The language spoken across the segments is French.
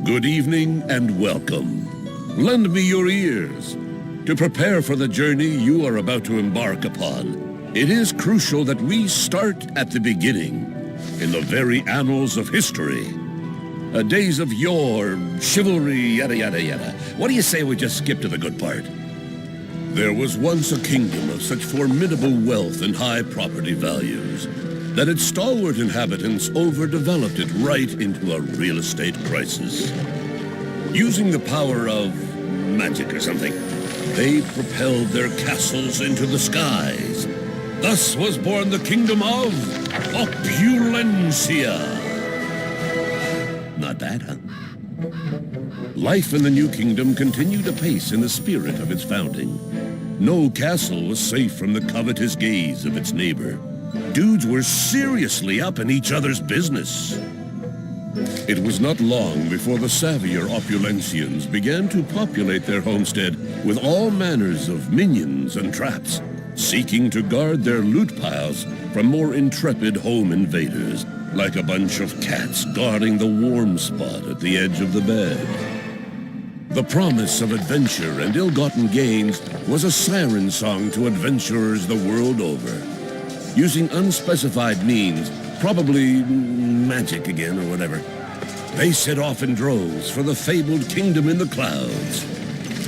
Good evening and welcome. Lend me your ears. To prepare for the journey you are about to embark upon, it is crucial that we start at the beginning, in the very annals of history. Days of yore, chivalry, yada yada yada. What do you say we just skip to the good part? There was once a kingdom of such formidable wealth and high property values that its stalwart inhabitants overdeveloped it right into a real estate crisis. Using the power of magic or something, they propelled their castles into the skies. Thus was born the kingdom of Opulencia. Not bad, huh? Life in the new kingdom continued apace in the spirit of its founding. No castle was safe from the covetous gaze of its neighbor. Dudes were seriously up in each other's business. It was not long before the savvier Opulencians began to populate their homestead with all manners of minions and traps, seeking to guard their loot piles from more intrepid home invaders, like a bunch of cats guarding the warm spot at the edge of the bed. The promise of adventure and ill-gotten gains was a siren song to adventurers the world over. Using unspecified means, probably magic again or whatever, they set off in droves for the fabled kingdom in the clouds.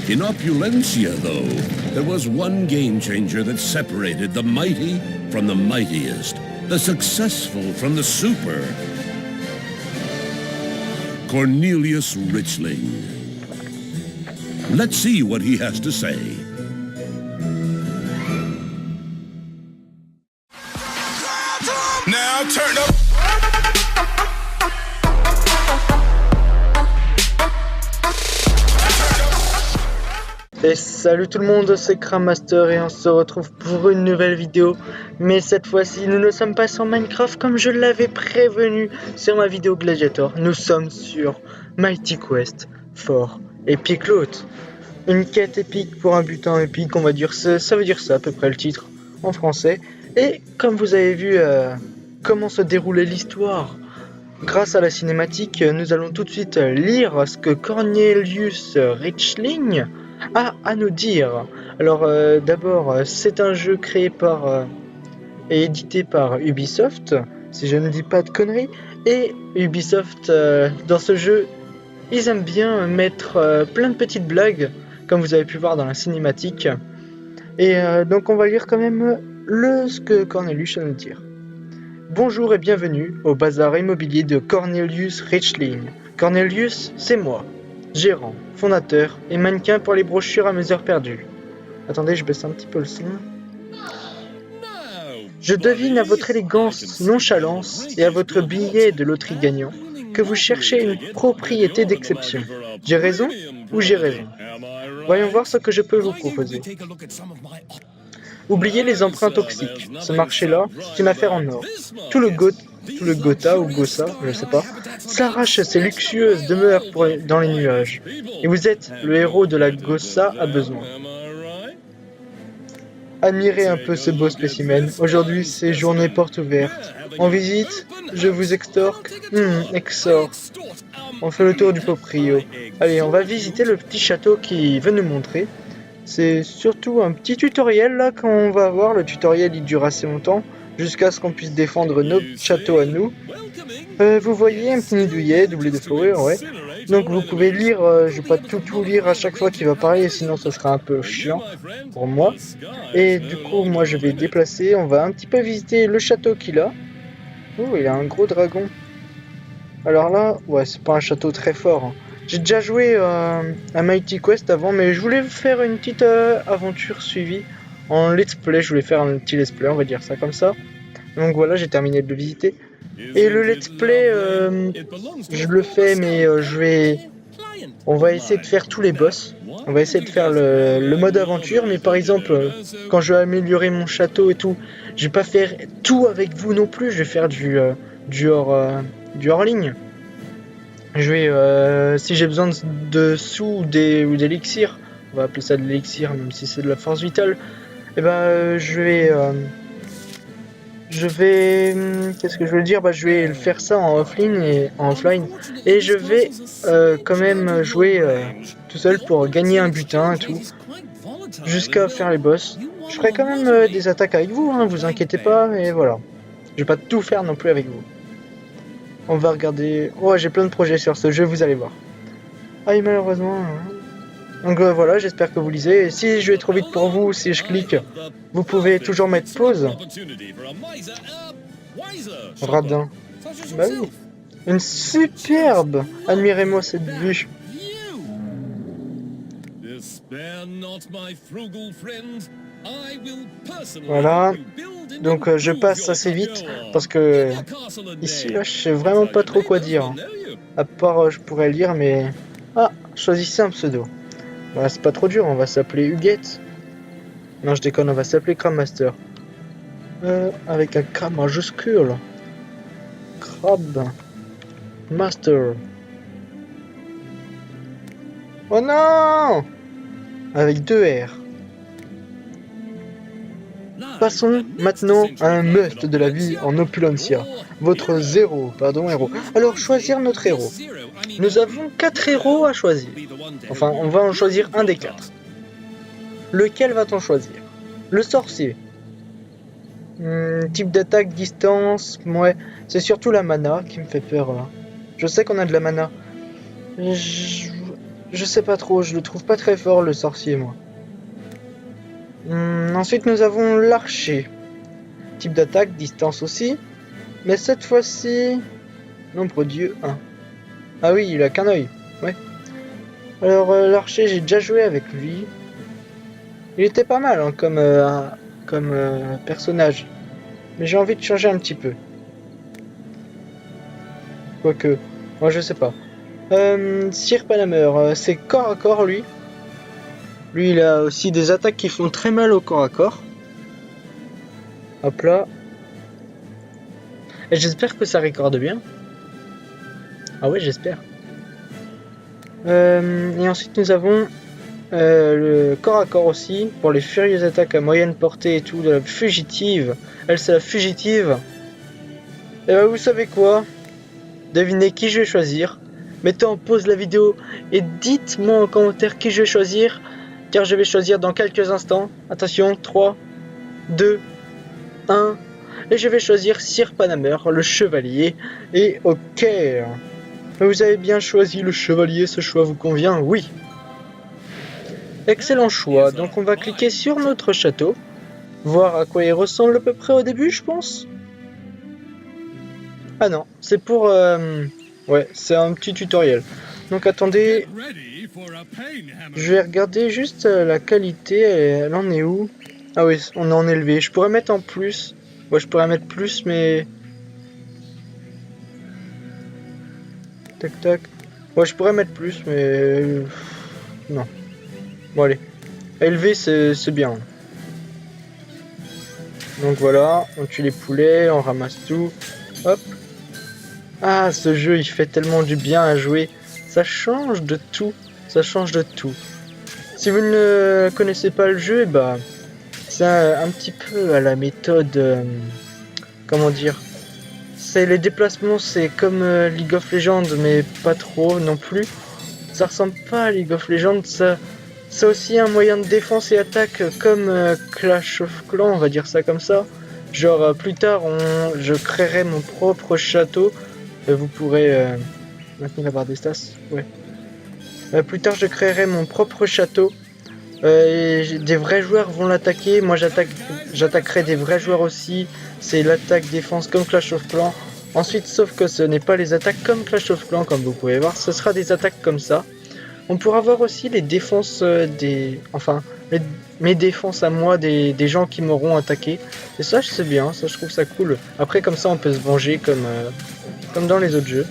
In Opulencia, though, there was one game-changer that separated the mighty from the mightiest, the successful from the super. Cornelius Richling. Let's see what he has to say. Now turn up. Et salut tout le monde, c'est Crammaster et on se retrouve pour une nouvelle vidéo. Mais cette fois-ci, nous ne sommes pas sur Minecraft comme je l'avais prévenu sur ma vidéo Gladiator. Nous sommes sur Mighty Quest for Epic Loot. Une quête épique pour un butin épique, on va dire ça veut dire ça à peu près le titre en français. Et comme vous avez vu comment se déroulait l'histoire grâce à la cinématique, nous allons tout de suite lire ce que Cornelius Richling a à nous dire. Alors d'abord, c'est un jeu créé par et édité par Ubisoft, si je ne dis pas de conneries. Et Ubisoft, dans ce jeu, ils aiment bien mettre plein de petites blagues, comme vous avez pu voir dans la cinématique. Et donc on va lire quand même ce que Cornelius a à nous dire. Bonjour et bienvenue au bazar immobilier de Cornelius Richling. Cornelius, c'est moi, gérant, fondateur et mannequin pour les brochures à mes heures perdues. Attendez, je baisse un petit peu le son. Je devine à votre élégance, nonchalance et à votre billet de loterie gagnant que vous cherchez une propriété d'exception. J'ai raison ou j'ai raison? Voyons voir ce que je peux vous proposer. Oubliez les emprunts toxiques. Ce marché-là, c'est une affaire en or. Tout le Gotha ou Gossa, je sais pas, s'arrache ses luxueuses demeures dans les nuages. Et vous êtes le héros de la Gossa à besoin. Admirez un peu ce beau spécimen. Aujourd'hui, c'est journée porte ouverte. En visite, je vous extorque. Extorque. On fait le tour du proprio. Allez, on va visiter le petit château qu'il veut nous montrer. C'est surtout un petit tutoriel là qu'on va voir. Le tutoriel il dure assez longtemps jusqu'à ce qu'on puisse défendre notre château à nous. Vous voyez un petit nid douillet doublé de fourrure, ouais. Donc vous pouvez lire, je vais pas tout lire à chaque fois qu'il va parler, sinon ça sera un peu chiant pour moi. Et du coup moi je vais déplacer, on va un petit peu visiter le château qu'il a. Oh, il a un gros dragon. Alors là, ouais, c'est pas un château très fort, hein. J'ai déjà joué à Mighty Quest avant, mais je voulais faire une petite aventure suivie en let's play. Je voulais faire un petit let's play, on va dire ça comme ça. Donc voilà, j'ai terminé de le visiter. Et le let's play, je le fais, mais on va essayer de faire tous les boss. On va essayer de faire le mode aventure, mais par exemple, quand je vais améliorer mon château et tout, je vais pas faire tout avec vous non plus. Je vais faire du hors ligne. Je vais, si j'ai besoin de sous ou d'élixir, on va appeler ça de l'élixir, même si c'est de la force vitale, et ben je je vais... Qu'est-ce que je veux dire? Bah, je vais faire ça en offline et en offline. Et je vais quand même jouer tout seul pour gagner un butin et tout. Jusqu'à faire les boss. Je ferai quand même des attaques avec vous, hein, vous inquiétez pas, et voilà. Je vais pas tout faire non plus avec vous. On va regarder... Oh, j'ai plein de projets sur ce jeu, vous allez voir. Ah, et malheureusement... Donc voilà, j'espère que vous lisez. Et si je vais trop vite pour vous, si je clique, vous pouvez toujours mettre pause. Radin. Bah oui. Une superbe. Admirez-moi cette vue. Voilà. Donc je passe assez vite parce que ici là je sais vraiment pas trop quoi dire. À part je pourrais lire mais... Ah, choisissez un pseudo. Voilà, c'est pas trop dur, on va s'appeler Huguette. Non, je déconne, on va s'appeler Crab Master. Avec un K majuscule. Crab Master. Oh non! Avec 2 R. Passons maintenant à un must de la vie en Opulencia. Votre héros. Alors, choisir notre héros. Nous avons 4 héros à choisir. Enfin, on va en choisir un des 4. Lequel va-t-on choisir? Le sorcier. Type d'attaque, distance, ouais. C'est surtout la mana qui me fait peur. Là. Je sais qu'on a de la mana. Je sais pas trop, je le trouve pas très fort le sorcier, moi. Ensuite, nous avons l'archer. Type d'attaque, distance aussi. Mais cette fois-ci... Nombre Dieu 1. Ah oui, il a qu'un œil. Ouais. Alors, l'archer, j'ai déjà joué avec lui. Il était pas mal hein, comme personnage. Mais j'ai envie de changer un petit peu. Quoique, moi je sais pas. Sir Panamer, c'est corps à corps lui. Lui il a aussi des attaques qui font très mal au corps à corps. Hop là. Et j'espère que ça recorde bien. Ah ouais j'espère. Et ensuite nous avons le corps à corps aussi. Pour les furieuses attaques à moyenne portée et tout. De la fugitive. Elle c'est la fugitive. Et bah vous savez quoi? Devinez qui je vais choisir. Mettez en pause la vidéo et dites-moi en commentaire qui je vais choisir. Car je vais choisir dans quelques instants. Attention, 3, 2, 1. Et je vais choisir Sir Panamer, le chevalier. Et ok. Vous avez bien choisi le chevalier, ce choix vous convient? Oui. Excellent choix. Donc on va cliquer sur notre château. Voir à quoi il ressemble à peu près au début, je pense. Ah non, c'est pour... Ouais, c'est un petit tutoriel. Donc attendez, je vais regarder juste la qualité, elle en est où? Ah oui, on est en élevé. Je pourrais mettre en plus. Ouais, je pourrais mettre plus, mais... Tac, tac. Ouais, je pourrais mettre plus, mais... Non. Bon, allez. Élevé, c'est bien. Donc voilà, on tue les poulets, on ramasse tout. Hop. Ah, ce jeu, il fait tellement du bien à jouer. Ça change de tout. Ça change de tout. Si vous ne connaissez pas le jeu, bah, c'est un petit peu à la méthode... comment dire? C'est les déplacements, c'est comme League of Legends, mais pas trop non plus. Ça ressemble pas à League of Legends. C'est aussi un moyen de défense et attaque comme Clash of Clans, on va dire ça comme ça. Genre, plus tard, je créerai mon propre château. Vous pourrez maintenir la barre des stats, ouais. Plus tard je créerai mon propre château et des vrais joueurs vont l'attaquer. Moi j'attaquerai des vrais joueurs aussi. C'est l'attaque défense comme Clash of Clans. Ensuite, sauf que ce n'est pas les attaques comme Clash of Clans comme vous pouvez voir, ce sera des attaques comme ça. On pourra voir aussi les défenses mes défenses à moi des gens qui m'auront attaqué. Et ça c'est bien, ça je trouve ça cool. Après comme ça on peut se venger comme dans les autres jeux.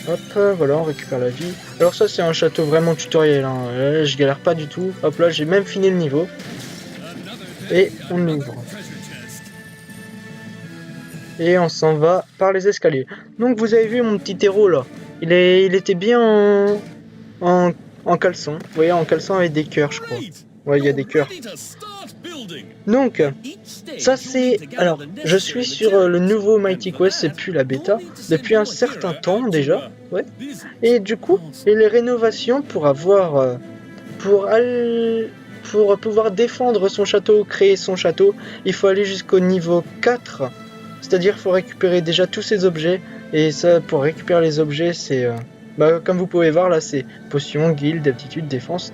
Hop, voilà, on récupère la vie. Alors ça c'est un château vraiment tutoriel, hein. Je galère pas du tout. Hop là, j'ai même fini le niveau. Et on ouvre. Et on s'en va par les escaliers. Donc vous avez vu mon petit héros là. Il était bien en caleçon. Vous voyez, en caleçon avec des cœurs je crois. Ouais, il y a des cœurs. Donc, ça c'est... Alors, je suis sur le nouveau Mighty Quest, c'est plus la bêta, depuis un certain temps déjà, ouais. Et du coup, et les rénovations pour avoir... pour pouvoir défendre son château, créer son château, il faut aller jusqu'au niveau 4. C'est-à-dire qu'il faut récupérer déjà tous ces objets. Et ça, pour récupérer les objets, c'est... comme vous pouvez voir là, c'est potion, guilde, aptitude, défense.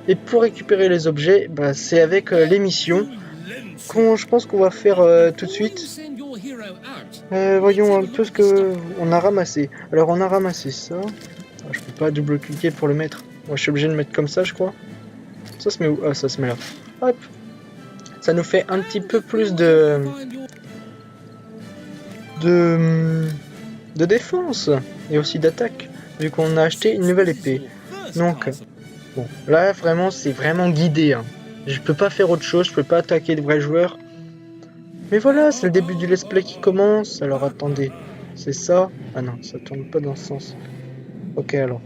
Et pour récupérer les objets, c'est avec les missions. Je pense qu'on va faire tout de suite. Voyons un peu ce que on a ramassé. Alors on a ramassé ça. Ah, je peux pas double-cliquer pour le mettre. Moi je suis obligé de le mettre comme ça, je crois. Ça se met où? Ah, ça se met là. Hop. Ça nous fait un petit peu plus de défense et aussi d'attaque, vu qu'on a acheté une nouvelle épée. Donc, bon, là vraiment, c'est vraiment guidé. Hein. Je peux pas faire autre chose, je peux pas attaquer de vrais joueurs. Mais voilà, c'est le début du let's play qui commence. Alors attendez, c'est ça? Ah non, ça tourne pas dans ce sens. Ok, alors,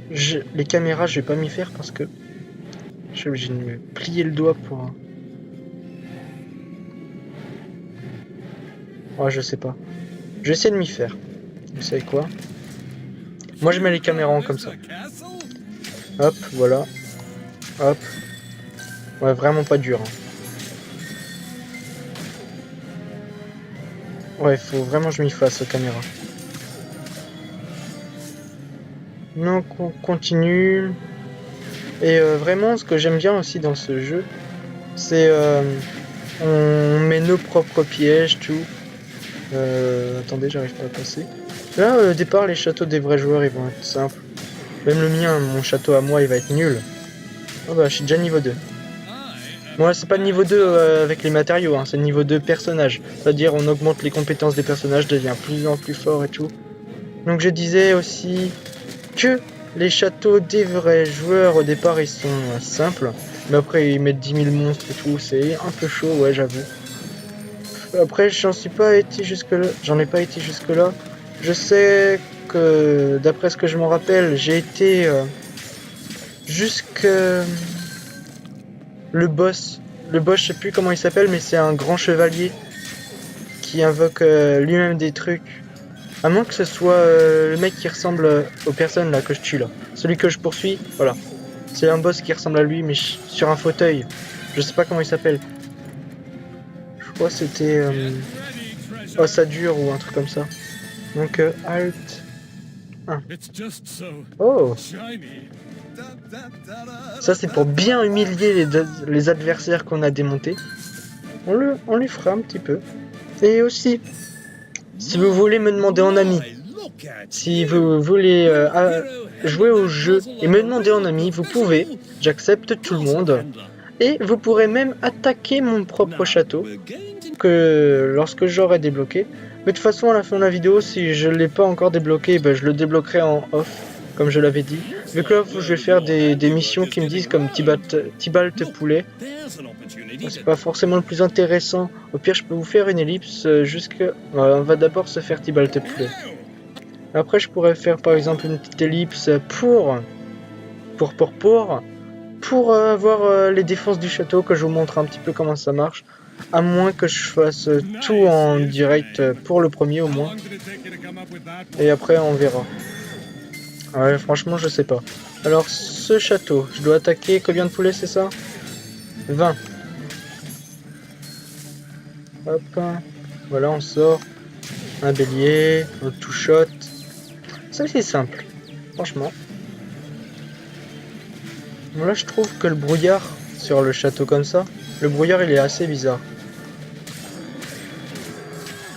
les caméras, je vais pas m'y faire parce que je suis obligé de me plier le doigt pour... Oh, je sais pas. Je vais essayer de m'y faire. Vous savez quoi? Moi, je mets les caméras en comme ça. Hop, voilà. Hop. Ouais, vraiment pas dur. Hein. Ouais, faut vraiment que je m'y fasse aux caméras. Donc, on continue. Et vraiment, ce que j'aime bien aussi dans ce jeu, c'est on met nos propres pièges, tout. Attendez, j'arrive pas à passer. Là, au départ, les châteaux des vrais joueurs, ils vont être simples. Même le mien, mon château à moi, il va être nul. Oh bah, je suis déjà niveau 2. Moi, c'est pas le niveau 2 avec les matériaux, hein, c'est le niveau 2 personnage. C'est-à-dire, on augmente les compétences des personnages, devient plus en plus fort et tout. Donc, je disais aussi que les châteaux des vrais joueurs, au départ, ils sont simples. Mais après, ils mettent 10 000 monstres et tout, c'est un peu chaud, ouais, j'avoue. Après, j'en ai pas été jusque-là. Je sais que, d'après ce que je m'en rappelle, j'ai été jusque le boss. Le boss, je sais plus comment il s'appelle, mais c'est un grand chevalier qui invoque lui-même des trucs. À moins que ce soit le mec qui ressemble aux personnes là que je tue là. Celui que je poursuis, voilà. C'est un boss qui ressemble à lui, mais sur un fauteuil. Je sais pas comment il s'appelle. Je crois que c'était Ossadur ou un truc comme ça. Donc Alt 1. Oh! Ça c'est pour bien humilier les adversaires qu'on a démontés. On lui fera un petit peu. Et aussi, si vous voulez me demander en ami, si vous voulez jouer au jeu et me demander en ami, vous pouvez. J'accepte tout le monde. Et vous pourrez même attaquer mon propre château que lorsque j'aurai débloqué. Mais de toute façon, à la fin de la vidéo, si je ne l'ai pas encore débloqué, je le débloquerai en off, comme je l'avais dit. Vu que là, je vais faire des missions qui me disent comme Tibalt poulet. C'est pas forcément le plus intéressant. Au pire, je peux vous faire une ellipse jusqu'à... on va d'abord se faire Tibalt poulet. Après, je pourrais faire par exemple une petite ellipse pour avoir les défenses du château, que je vous montre un petit peu comment ça marche. À moins que je fasse tout en direct pour le premier au moins. Et après on verra. Ouais, franchement je sais pas. Alors ce château, je dois attaquer combien de poulets, c'est ça? 20. Hop. Voilà, on sort. Un bélier, un two shot. Ça c'est simple. Franchement. Bon, là je trouve que le brouillard sur le château comme ça, le brouillard il est assez bizarre.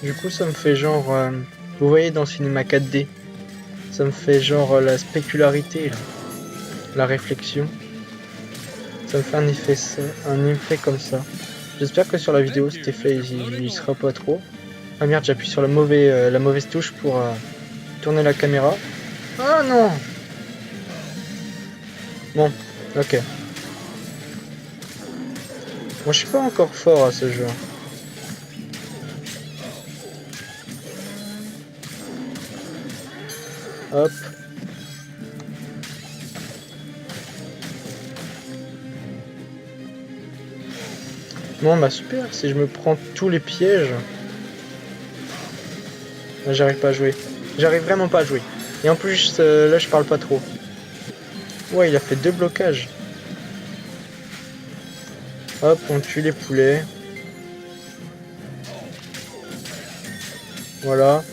Du coup ça me fait genre, vous voyez dans Cinema 4D, ça me fait genre la spécularité, là. La réflexion. Ça me fait un effet comme ça. J'espère que sur la vidéo cet effet il sera pas trop. Ah merde, j'appuie sur la mauvaise touche pour tourner la caméra. Ah non! Bon, ok. Moi je suis pas encore fort à ce jeu. Hop. Bon bah super, si je me prends tous les pièges... J'arrive pas à jouer. J'arrive vraiment pas à jouer. Et en plus, là je parle pas trop. Ouais, il a fait 2 blocages. Hop, on tue les poulets. Voilà.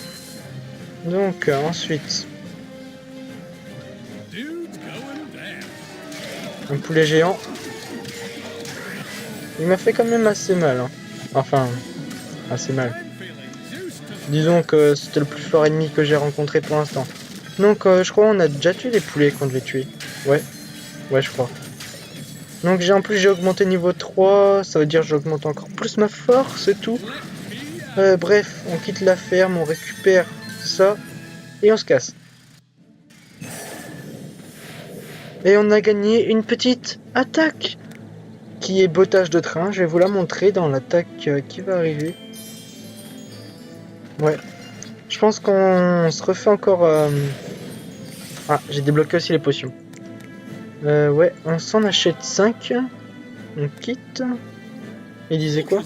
Donc, ensuite... Un poulet géant. Il m'a fait quand même assez mal. Hein. Enfin, assez mal. Disons que c'était le plus fort ennemi que j'ai rencontré pour l'instant. Donc, je crois qu'on a déjà tué les poulets qu'on devait tuer. Ouais. Ouais, je crois. Donc, j'ai augmenté niveau 3. Ça veut dire que j'augmente encore plus ma force et tout. Bref, on quitte la ferme, on récupère ça. Et on se casse. Et on a gagné une petite attaque qui est bottage de train. Je vais vous la montrer dans l'attaque qui va arriver. Ouais. Je pense qu'on se refait encore... Ah, j'ai débloqué aussi les potions. Ouais, on s'en achète 5. On quitte. Il disait quoi?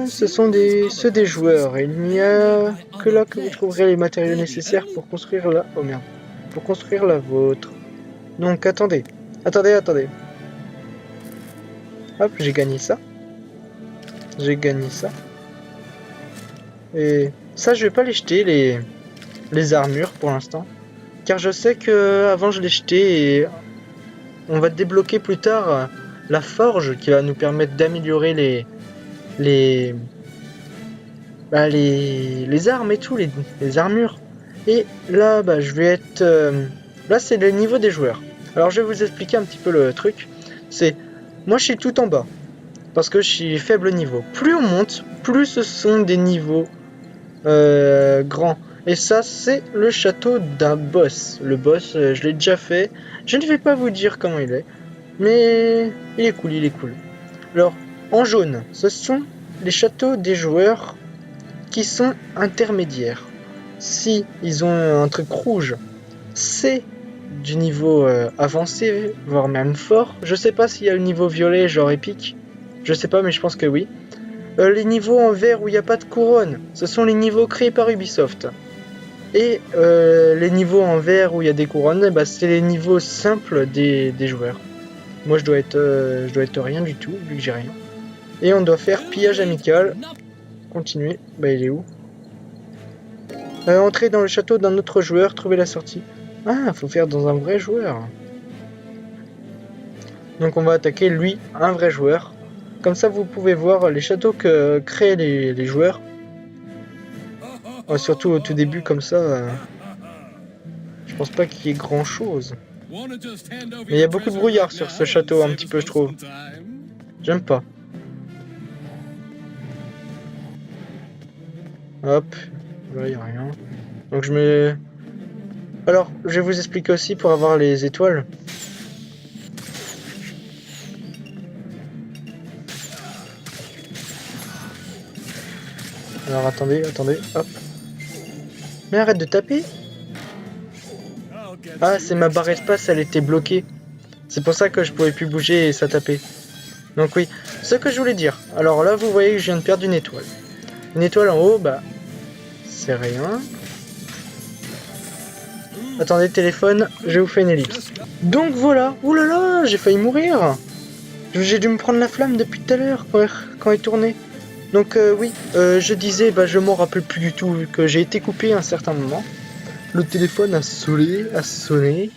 Ce sont ceux des joueurs. Il n'y a que là que vous trouverez les matériaux nécessaires pour construire la... Oh merde. Pour construire la vôtre. Donc attendez. Attendez. Hop, j'ai gagné ça. Et ça, je vais pas les jeter, les armures pour l'instant. Car je sais que avant je les jetais et on va débloquer plus tard la forge qui va nous permettre d'améliorer les armes et tout, les armures. Et là, bah, je vais être... là, c'est le niveau des joueurs. Alors, je vais vous expliquer un petit peu le truc. Moi, je suis tout en bas. Parce que je suis faible niveau. Plus on monte, plus ce sont des niveaux grands. Et ça, c'est le château d'un boss. Le boss, je l'ai déjà fait. Je ne vais pas vous dire comment il est. Mais il est cool. Alors, en jaune, ce sont les châteaux des joueurs qui sont intermédiaires. Si ils ont un truc rouge, c'est du niveau avancé, voire même fort. Je sais pas s'il y a le niveau violet, genre épique. Je sais pas, mais je pense que oui. Les niveaux en vert où il n'y a pas de couronne, ce sont les niveaux créés par Ubisoft. Et les niveaux en vert où il y a des couronnes, bah, c'est les niveaux simples des joueurs. Moi, je dois être rien du tout, vu que j'ai rien. Et on doit faire pillage amical. Continuer. Bah, il est où? Entrer dans le château d'un autre joueur, trouver la sortie. Ah, faut faire dans un vrai joueur. Donc on va attaquer lui, un vrai joueur. Comme ça, vous pouvez voir les châteaux que créent les joueurs. Surtout au tout début, comme ça, je pense pas qu'il y ait grand chose. Mais il y a beaucoup de brouillard sur ce château, un petit peu, je trouve. J'aime pas. Hop, là, il n'y a rien. Donc je mets... Alors, je vais vous expliquer aussi pour avoir les étoiles. Alors attendez, hop. Mais arrête de taper. Ah, c'est ma barre espace, elle était bloquée. C'est pour ça que je pouvais plus bouger et ça tapait. Donc oui, ce que je voulais dire. Alors là, vous voyez que je viens de perdre une étoile. Une étoile en haut, bah... c'est rien. Attendez, téléphone, je vous fais une ellipse. Donc voilà. Ouh là là, j'ai failli mourir. J'ai dû me prendre la flamme depuis tout à l'heure quand il tournait. Donc oui, je disais, bah, je m'en rappelle plus du tout vu que j'ai été coupé à un certain moment. Le téléphone a sonné.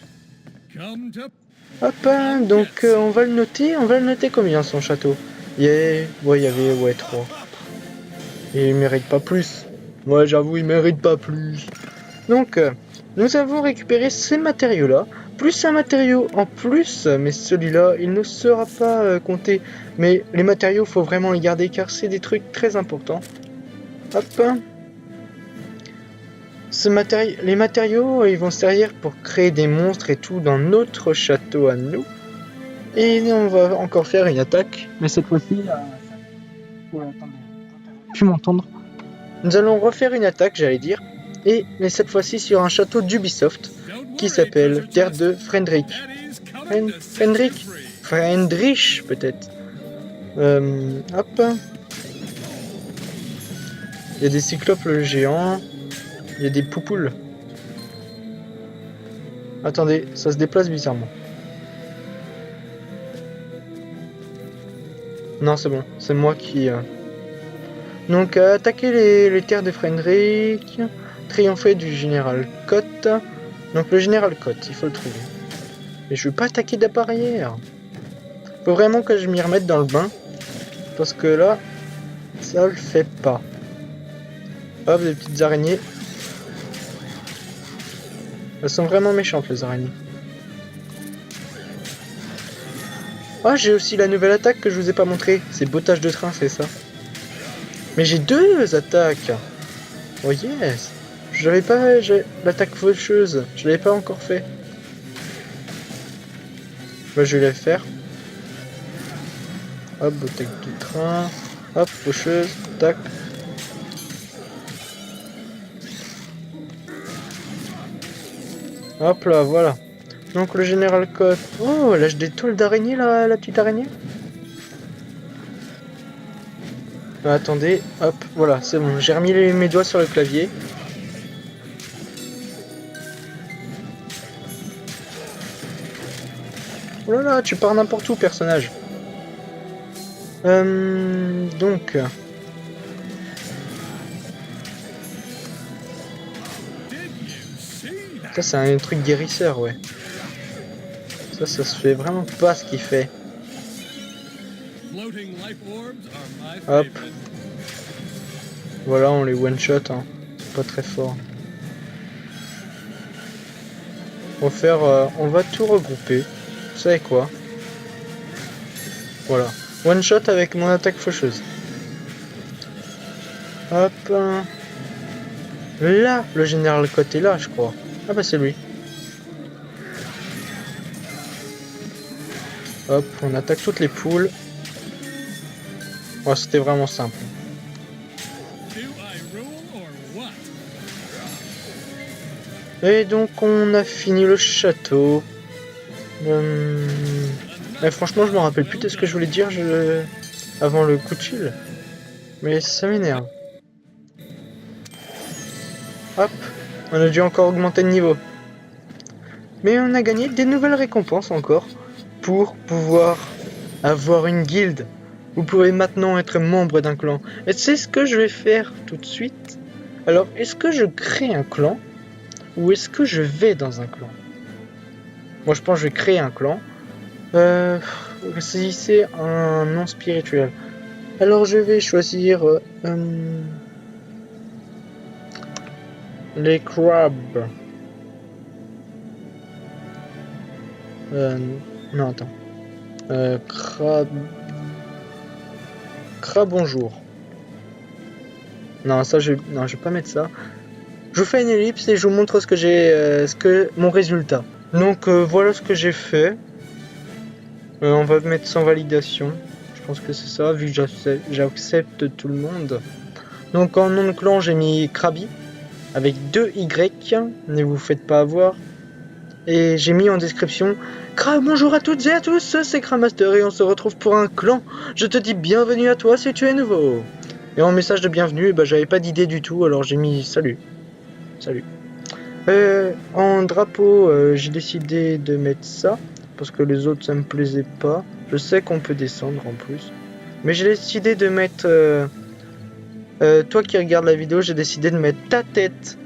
Hop, hein, donc on va le noter combien son château? Ouais, il y avait 3. Et il mérite pas plus. Ouais, j'avoue, il mérite pas plus. Donc, nous avons récupéré ces matériaux-là, plus un matériau en plus, mais celui-là, il ne sera pas compté. Mais les matériaux, faut vraiment les garder car c'est des trucs très importants. Hop. Les matériaux, ils vont servir pour créer des monstres et tout dans notre château à nous. Et on va encore faire une attaque, mais cette fois-ci... Ouais, attendez, je vais m'entendre. Nous allons refaire une attaque, j'allais dire, mais cette fois-ci sur un château d'Ubisoft qui s'appelle Terre de Frederick. Friedrich, peut-être. Hop. Il y a des cyclopes géants. Il y a des poupoules. Attendez, ça se déplace bizarrement. Non, c'est bon. C'est moi qui... Donc, attaquer les terres de Friedrich. Triompher du général Cotte. Donc, le général Cotte, il faut le trouver. Mais je veux pas attaquer de la barrière. Faut vraiment que je m'y remette dans le bain. Parce que là, ça le fait pas. Hop, des petites araignées. Elles sont vraiment méchantes, les araignées. Ah, j'ai aussi la nouvelle attaque que je vous ai pas montré. C'est bottage de train, c'est ça. Mais j'ai deux attaques. Oh yes. J'avais pas l'attaque faucheuse. Je l'avais pas encore fait. Bah, je vais la faire. Hop, attaque du train. Hop, faucheuse. Tac. Hop là, voilà. Donc le général Cotte. Oh, lâche des toiles d'araignée, la petite araignée. Attendez, hop, voilà, c'est bon. J'ai remis mes doigts sur le clavier. Oh là là, tu pars n'importe où, personnage. Donc... Ça, c'est un truc guérisseur, ouais. Ça se fait vraiment pas ce qu'il fait. Hop. Voilà, on les one-shot, hein. C'est pas très fort. On va tout regrouper. Vous savez quoi? Voilà. One-shot avec mon attaque faucheuse. Hop. Là, le général Cotte est là, je crois. Ah bah c'est lui. Hop, on attaque toutes les poules. Oh, c'était vraiment simple. Et donc on a fini le château. Mais franchement je me rappelle plus de ce que je voulais dire avant le coup de fil. Mais ça m'énerve. Hop, on a dû encore augmenter le niveau. Mais on a gagné des nouvelles récompenses encore. Pour pouvoir avoir une guilde. Vous pouvez maintenant être membre d'un clan. Et c'est ce que je vais faire tout de suite. Alors, est-ce que je crée un clan? Ou est-ce que je vais dans un clan? Moi, je pense que je vais créer un clan. C'est un nom spirituel. Alors, je vais choisir... les crabes. Non, attends. Bonjour. Non, ça, je vais pas mettre ça. Je vous fais une ellipse et je vous montre ce que j'ai, mon résultat. Donc, voilà ce que j'ai fait. On va mettre sans validation. Je pense que c'est ça, vu que j'accepte tout le monde. Donc, en nom de clan, j'ai mis Krabi. Avec 2 Y. Ne vous faites pas avoir. Et j'ai mis en description bonjour à toutes et à tous, c'est Cramaster et on se retrouve pour un clan. Je te dis bienvenue à toi si tu es nouveau. Et en message de bienvenue, j'avais pas d'idée du tout, alors j'ai mis salut. Salut. En drapeau, j'ai décidé de mettre ça, parce que les autres ça me plaisait pas. Je sais qu'on peut descendre en plus. Mais j'ai décidé de mettre... toi qui regardes la vidéo, j'ai décidé de mettre ta tête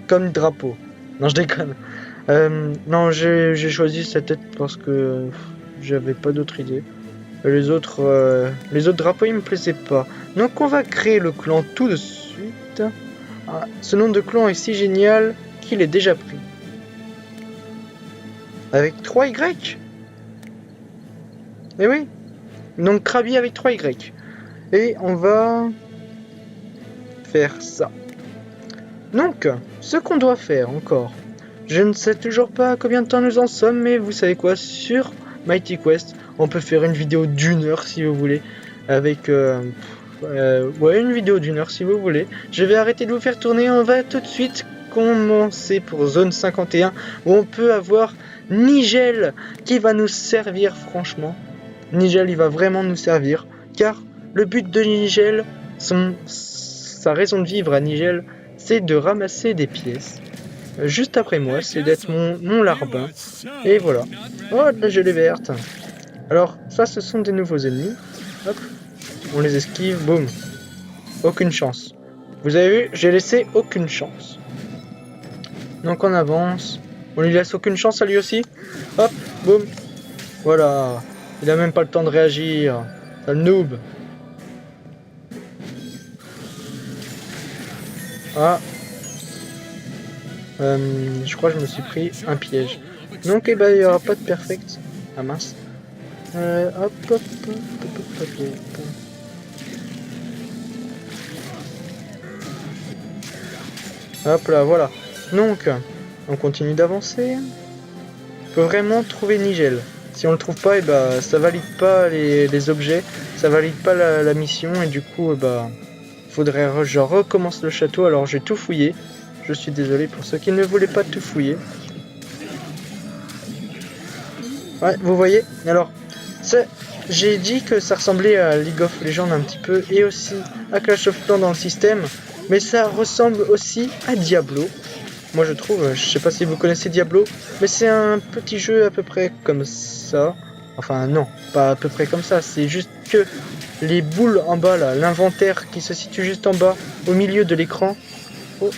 comme drapeau. Non, je déconne. Non, j'ai choisi cette tête parce que j'avais pas d'autre idée. Les autres drapeaux ils me plaisaient pas. Donc on va créer le clan tout de suite. Ah, ce nom de clan est si génial qu'il est déjà pris. Avec 3 Y. Eh oui. Donc Krabi avec 3 Y. Et on va faire ça. Donc, ce qu'on doit faire encore. Je ne sais toujours pas combien de temps nous en sommes, mais vous savez quoi, sur Mighty Quest, on peut faire une vidéo d'1 heure si vous voulez, avec, ouais, une vidéo d'1 heure si vous voulez. Je vais arrêter de vous faire tourner, on va tout de suite commencer pour zone 51 où on peut avoir Nigel qui va nous servir franchement. Nigel il va vraiment nous servir car le but de Nigel, sa raison de vivre à Nigel, c'est de ramasser des pièces. Juste après moi, c'est d'être mon larbin. Et voilà. Oh, de la gelée verte. Alors, ça, ce sont des nouveaux ennemis. Hop, on les esquive, boum. Aucune chance. Vous avez vu, j'ai laissé aucune chance. Donc on avance. On lui laisse aucune chance à lui aussi. Hop, boum. Voilà. Il a même pas le temps de réagir. C'est le noob. Ah. Je crois que je me suis pris un piège. Donc, eh ben, il n'y aura pas de perfect. Ah mince. Hop, hop, hop, hop, hop, hop. Hop là, voilà. Donc, on continue d'avancer. On peut vraiment trouver Nigel. Si on le trouve pas, et bah, ça valide pas les objets, ça valide pas la mission, et du coup, bah, faudrait je recommence le château. Alors, j'ai tout fouillé. Je suis désolé pour ceux qui ne voulaient pas tout fouiller. Ouais, vous voyez. Alors, j'ai dit que ça ressemblait à League of Legends un petit peu, et aussi à Clash of Clans dans le système, mais ça ressemble aussi à Diablo. Moi je trouve, je sais pas si vous connaissez Diablo, mais c'est un petit jeu à peu près comme ça. Enfin non, pas à peu près comme ça, c'est juste que les boules en bas là, l'inventaire qui se situe juste en bas, au milieu de l'écran, oh,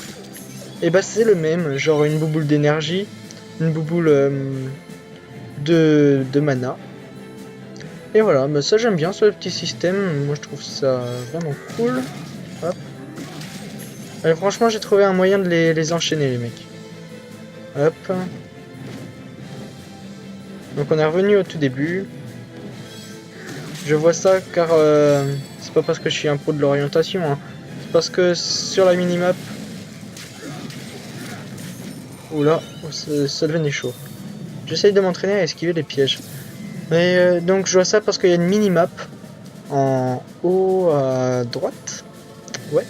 et bah c'est le même, genre une bouboule d'énergie, une bouboule de mana. Et voilà, bah ça j'aime bien ce petit système, moi je trouve ça vraiment cool. Hop. Et franchement j'ai trouvé un moyen de les enchaîner les mecs. Hop. Donc on est revenu au tout début. Je vois ça car c'est pas parce que je suis un pro de l'orientation, hein. C'est parce que sur la minimap... Oula, ça devenait chaud. J'essaye de m'entraîner à esquiver les pièges. Mais donc je vois ça parce qu'il y a une minimap en haut à droite. Ouais.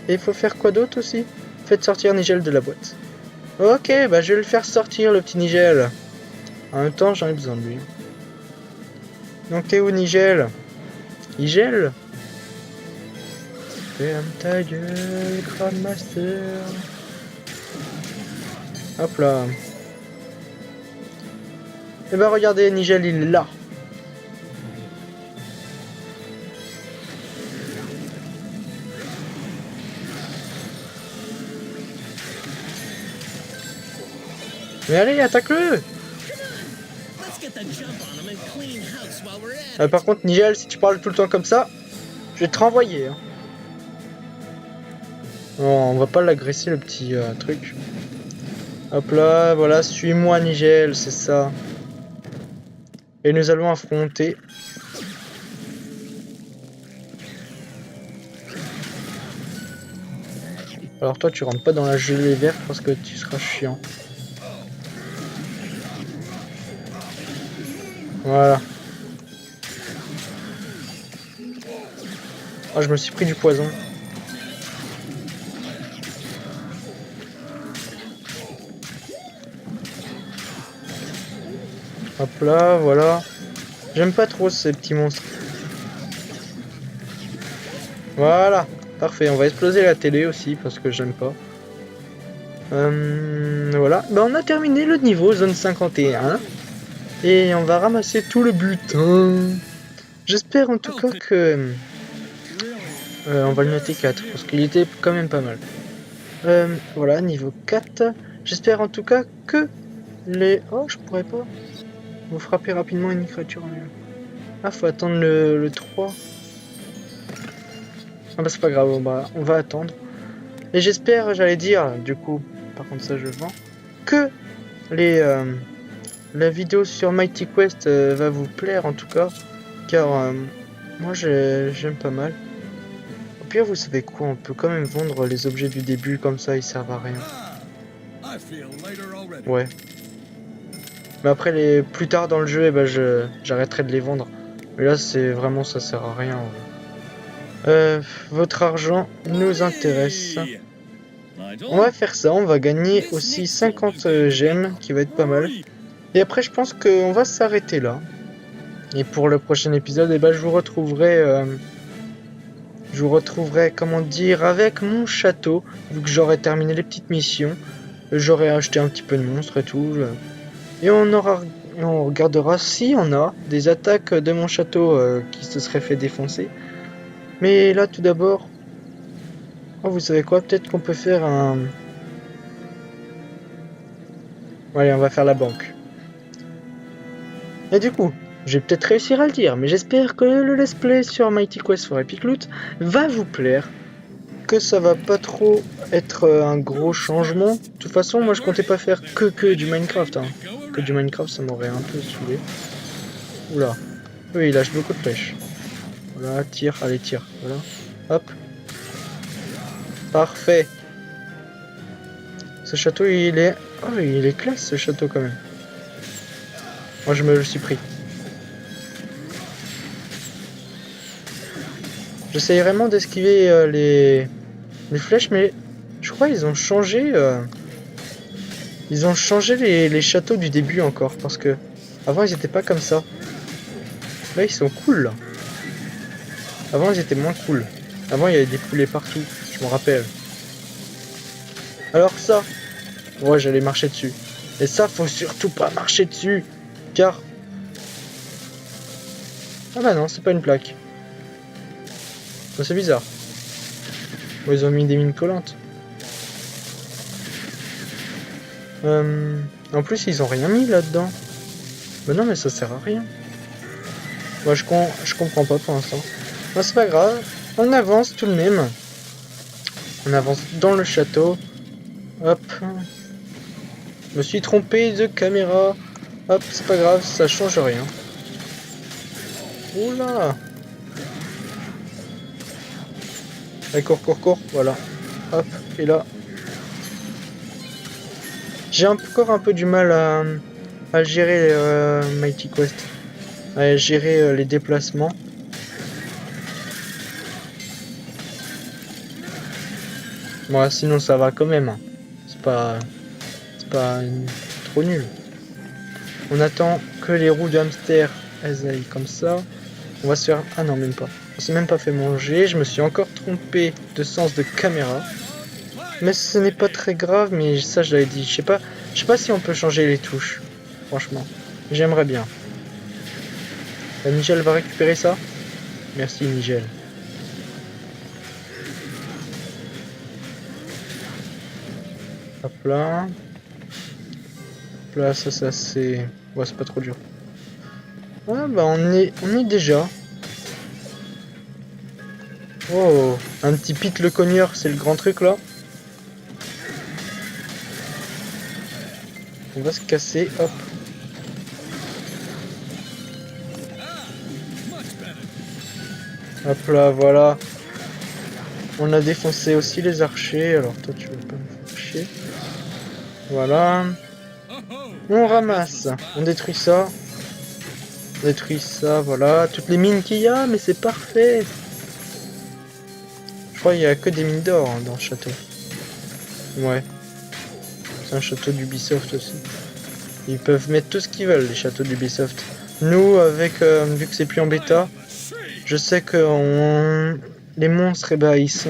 Et il faut faire quoi d'autre aussi? Faites sortir Nigel de la boîte. Ok, bah je vais le faire sortir le petit Nigel. En même temps j'en ai besoin de lui. Donc t'es où Nigel? Nigel? Ferme ta gueule, Crab Master. Hop là. Et bah regardez, Nigel il est là. Mais allez, attaque-le! Par contre, Nigel, si tu parles tout le temps comme ça, je vais te renvoyer. Hein. Non, on va pas l'agresser, le petit truc. Hop là, voilà, suis-moi Nigel, c'est ça. Et nous allons affronter... Alors toi, tu rentres pas dans la gelée verte parce que tu seras chiant. Voilà. Ah, je me suis pris du poison. Hop là, voilà. J'aime pas trop ces petits monstres. Voilà, parfait. On va exploser la télé aussi parce que j'aime pas. Voilà. Ben, on a terminé le niveau zone 51. Et on va ramasser tout le butin. J'espère en tout cas que... on va le noter 4 parce qu'il était quand même pas mal. Voilà, niveau 4. J'espère en tout cas que les... Oh, je pourrais pas. Vous frappez rapidement une créature en lieu. Ah, faut attendre le 3. Ah bah c'est pas grave, on va attendre. Et j'espère, j'allais dire, du coup, par contre ça je vends, que la vidéo sur Mighty Quest va vous plaire en tout cas. Car moi j'aime pas mal. Au pire, vous savez quoi, on peut quand même vendre les objets du début, comme ça ils servent à rien. Ouais. Mais après, plus tard dans le jeu, eh ben, j'arrêterai de les vendre. Mais là, c'est vraiment, ça sert à rien. Votre argent nous intéresse. On va faire ça, on va gagner aussi 50 gemmes, qui va être pas mal. Et après, je pense qu'on va s'arrêter là. Et pour le prochain épisode, eh ben, je vous retrouverai, comment dire, avec mon château, vu que j'aurai terminé les petites missions. J'aurai acheté un petit peu de monstres et tout. Et on regardera si on a des attaques de mon château qui se seraient fait défoncer. Mais là, tout d'abord... Oh, vous savez quoi? Peut-être qu'on peut faire un... Allez, on va faire la banque. Et du coup, je vais peut-être réussir à le dire, mais j'espère que le let's play sur Mighty Quest for Epic Loot va vous plaire. Que ça va pas trop être un gros changement. De toute façon, moi je comptais pas faire que du Minecraft. Hein. Que du Minecraft, ça m'aurait un peu saoulé. Oula. Oui, il lâche beaucoup de flèches. Voilà, tire, allez, tire. Voilà. Hop. Parfait. Ce château, il est... Oh, il est classe, ce château, quand même. Moi, je me le suis pris. J'essaye vraiment d'esquiver les flèches, mais je crois qu'ils ont changé... Ils ont changé les châteaux du début encore, parce que avant ils étaient pas comme ça. Là ils sont cool là. Avant ils étaient moins cool. Avant il y avait des poulets partout, je me rappelle. Alors ça, ouais j'allais marcher dessus. Et ça faut surtout pas marcher dessus, car... Ah bah non, c'est pas une plaque. Bon, c'est bizarre. Bon, ils ont mis des mines collantes. En plus, ils ont rien mis là-dedans. Mais non, mais ça sert à rien. Moi, je comprends pas pour l'instant. Bon, c'est pas grave. On avance tout de même. On avance dans le château. Hop. Je me suis trompé de caméra. Hop, c'est pas grave, ça change rien. Oula. Allez, cours. Voilà. Hop, et là. J'ai encore un peu du mal à gérer Mighty Quest, à gérer les déplacements. Bon, sinon ça va quand même. Hein. C'est pas trop nul. On attend que les roues de hamster elles aillent comme ça. On va se faire... Ah non, même pas. On s'est même pas fait manger. Je me suis encore trompé de sens de caméra. Mais ce n'est pas très grave, mais ça je l'avais dit. Je sais pas si on peut changer les touches. Franchement, j'aimerais bien. Nigel va récupérer ça. Merci Nigel. Hop là. Hop là, ça c'est... Ouais, c'est pas trop dur. Ah bah on est déjà. Oh, un petit Pete le cogneur, c'est le grand truc là. On va se casser, hop. Hop là, voilà. On a défoncé aussi les archers. Alors toi, tu veux pas me faire chier. Voilà. On ramasse. On détruit ça. On détruit ça, voilà. Toutes les mines qu'il y a, mais c'est parfait. Je crois qu'il y a que des mines d'or hein, dans le château. Ouais. C'est un château d'Ubisoft aussi. Ils peuvent mettre tout ce qu'ils veulent, les châteaux d'Ubisoft. Nous, avec vu que c'est plus en bêta, je sais que les monstres, eh ben, ils sont...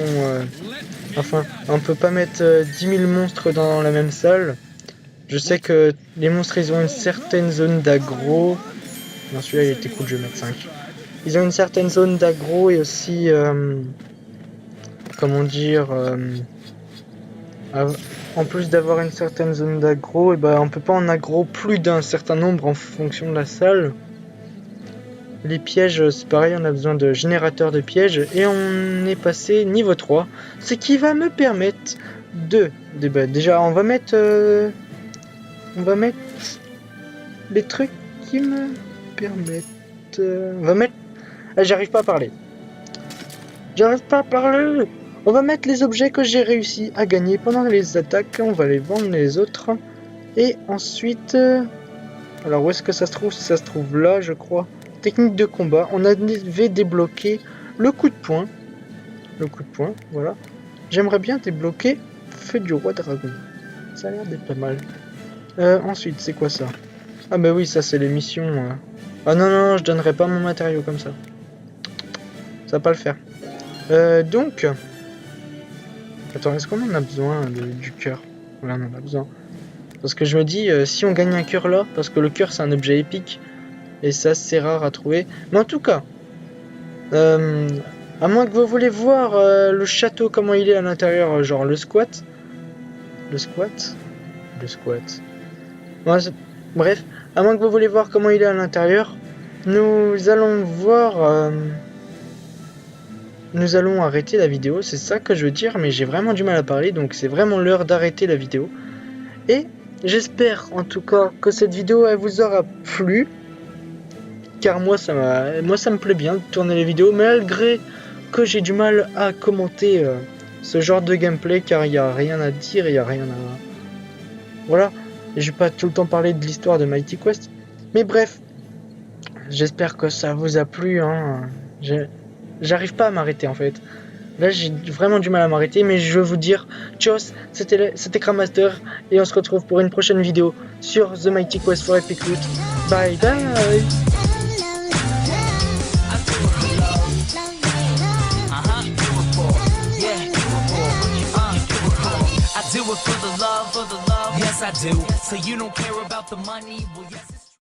Enfin, on peut pas mettre 10 000 monstres dans la même salle. Je sais que les monstres, ils ont une certaine zone d'aggro. Non, celui-là, il était cool, je vais mettre 5. Ils ont une certaine zone d'aggro et aussi... comment dire... en plus d'avoir une certaine zone d'aggro, et ben on peut pas en aggro plus d'un certain nombre en fonction de la salle. Les pièges, c'est pareil, on a besoin de générateurs de pièges et on est passé niveau 3, ce qui va me permettre de déjà on va mettre les trucs qui me permettent on va mettre j'arrive pas à parler. On va mettre les objets que j'ai réussi à gagner pendant les attaques. On va les vendre les autres. Et ensuite... alors où est-ce que ça se trouve? Ça se trouve là, je crois. Technique de combat. On avait débloqué le coup de poing. Le coup de poing, voilà. J'aimerais bien débloquer feu du roi dragon. Ça a l'air d'être pas mal. Ensuite, c'est quoi ça? Ah bah oui, ça c'est les missions. Ah non, non, je donnerai pas mon matériau comme ça. Ça va pas le faire. Donc... Attends, est-ce qu'on en a besoin du cœur? Voilà, on en a besoin. Parce que je me dis, si on gagne un cœur là, parce que le cœur c'est un objet épique, et ça c'est rare à trouver. Mais en tout cas, à moins que vous voulez voir le château, comment il est à l'intérieur, genre le squat. Le squat. Ouais, bref, à moins que vous voulez voir comment il est à l'intérieur, nous allons voir... Nous allons arrêter la vidéo, c'est ça que je veux dire, mais j'ai vraiment du mal à parler, donc c'est vraiment l'heure d'arrêter la vidéo. Et j'espère en tout cas que cette vidéo elle vous aura plu, car moi ça me plaît bien de tourner les vidéos, malgré que j'ai du mal à commenter ce genre de gameplay, car il n'y a rien à dire, il n'y a rien à... Voilà, et je vais pas tout le temps parler de l'histoire de Mighty Quest, mais bref, j'espère que ça vous a plu, hein. J'arrive pas à m'arrêter en fait. Là j'ai vraiment du mal à m'arrêter, mais je veux vous dire, tchuss, c'était Cramaster, et on se retrouve pour une prochaine vidéo sur The Mighty Quest for Epic Loot. Bye bye. I do it for the love, yes I do. So you don't care about the money, well yes it's